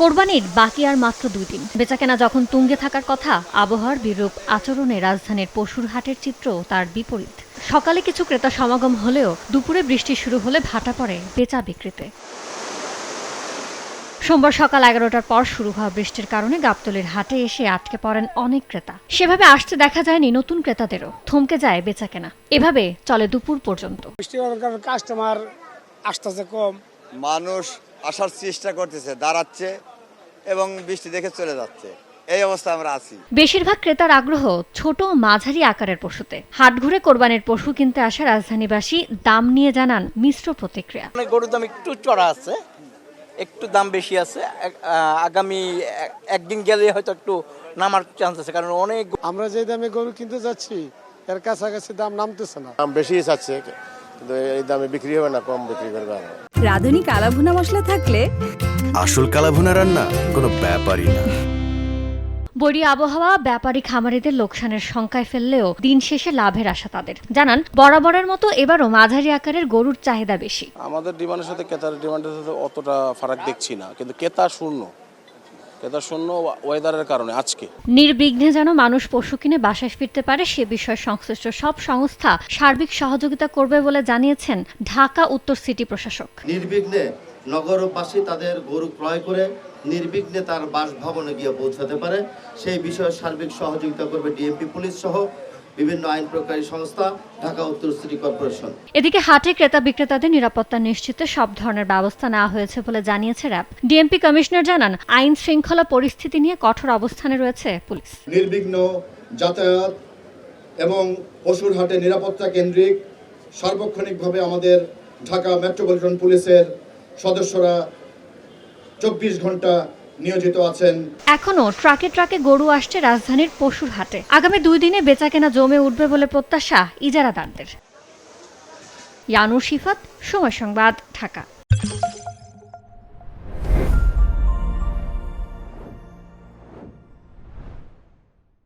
কোরবানির বাকি আর মাত্র 2 দিন। বেচাকেনা যখন তুঙ্গে থাকার কথা, আবহাওয়ার বিরূপ আচরণে রাজধানীর পশুর হাটের চিত্র তার বিপরীত। সকালে কিছু ক্রেতা সমাগম হলেও দুপুরে বৃষ্টি শুরু হলে ভাটা পড়ে বেচা বিক্রিতে। সোমবার সকাল 11টার পর শুরু হওয়া বৃষ্টির কারণে গাবতলীর হাটে এসে আটকে পড়েন অনেক ক্রেতা। সেভাবে আসতে দেখা যায়নি নতুন ক্রেতাদেরও, থমকে যায় বেচাকেনা। এভাবে চলে দুপুর পর্যন্ত। বৃষ্টির কারণে কাস্টমার আসতেছে কম, মানুষ আসার চেষ্টা করতেছে, দাঁড়াচ্ছে এবং বৃষ্টি দেখে চলে যাচ্ছে। এই অবস্থা আমরা আছি। বেশিরভাগ ক্রেতার আগ্রহ ছোট ও মাঝারি আকারের পশুতে। হাট ঘুরে কোরবানির পশু কিনতে আসা রাজধানীবাসী দাম নিয়ে জানান মিশ্র প্রতিক্রিয়া। গরুর দাম একটু চড়া আছে, একটু দাম বেশি আছে। আগামী একদিন গেলে হয়তো একটু নামার চান্স আছে, কারণ অনেক আমরা যে দামে গরু কিনতে যাচ্ছি এর কাছাকাছি দাম নামতেছে না। দাম বেশি চাচ্ছে, কিন্তু এই দামে বিক্রি হবে না, কম বিক্রি করবে। রাঁধুনি কালাভুনা মশলা থাকলে আসল কালাভুনা রান্না কোনো ব্যাপারই না। বৈরী আবহাওয়া ব্যাপারী খামারিদের লোকসানের শঙ্কায় ফেললেও দিন শেষে লাভের আশা তাদের। জানান, বরাবরের মতো এবারও মাঝারি আকারের গরুর চাহিদা বেশি। আমাদের ডিমান্ডের সাথে ক্রেতার ডিমান্ডের সাথে অতটা ফারাক দেখছি না, কিন্তু ক্রেতা শূন্য ওয়েদারের কারণে আজকে নির্বিঘ্নে যেন মানুষ পশু কিনে বাসায় ফিরতে পারে সে বিষয়ে সংশ্লিষ্ট সব সংস্থা সার্বিক সহযোগিতা করবে বলে জানিয়েছেন ঢাকা উত্তর সিটি প্রশাসক। নির্বিঘ্নে নগরবাসী তাদের গরু ক্রয় করে নির্বিঘ্নে তার বাসভবনে গিয়ে পৌঁছাতে পারে সেই বিষয়ে সার্বিক সহযোগিতা করবে ডিএমপি পুলিশ সহ বিভিন্ন আইন প্রয়োগকারী সংস্থা, ঢাকা উত্তর সিটি কর্পোরেশন। এদিকে হাটে ক্রেতা বিক্রেতাদের নিরাপত্তা নিশ্চিতে সব ধরনের ব্যবস্থা নেওয়া হয়েছে বলে জানিয়েছে র্যাব। ডিএমপি কমিশনার জানান, আইন শৃঙ্খলা পরিস্থিতি নিয়ে কঠোর অবস্থানে রয়েছে পুলিশ। নির্বিঘ্ন যাতায়াত এবং পশুর হাটে নিরাপত্তা কেন্দ্রিক সার্বক্ষণিকভাবে আমাদের ঢাকা মেট্রোপলিটন পুলিশের সদস্যরা 24 ঘন্টা নিয়োজিত আছেন। এখনো ট্রাকে ট্রাকে গরু আসছে রাজধানীর পশুর হাটে। আগামী 2 দিনে বেচাকেনা জমে উঠবে বলে প্রত্যাশা ইজারাদারদের। ইয়ানুর শিফাত, সময় সংবাদ, ঢাকা।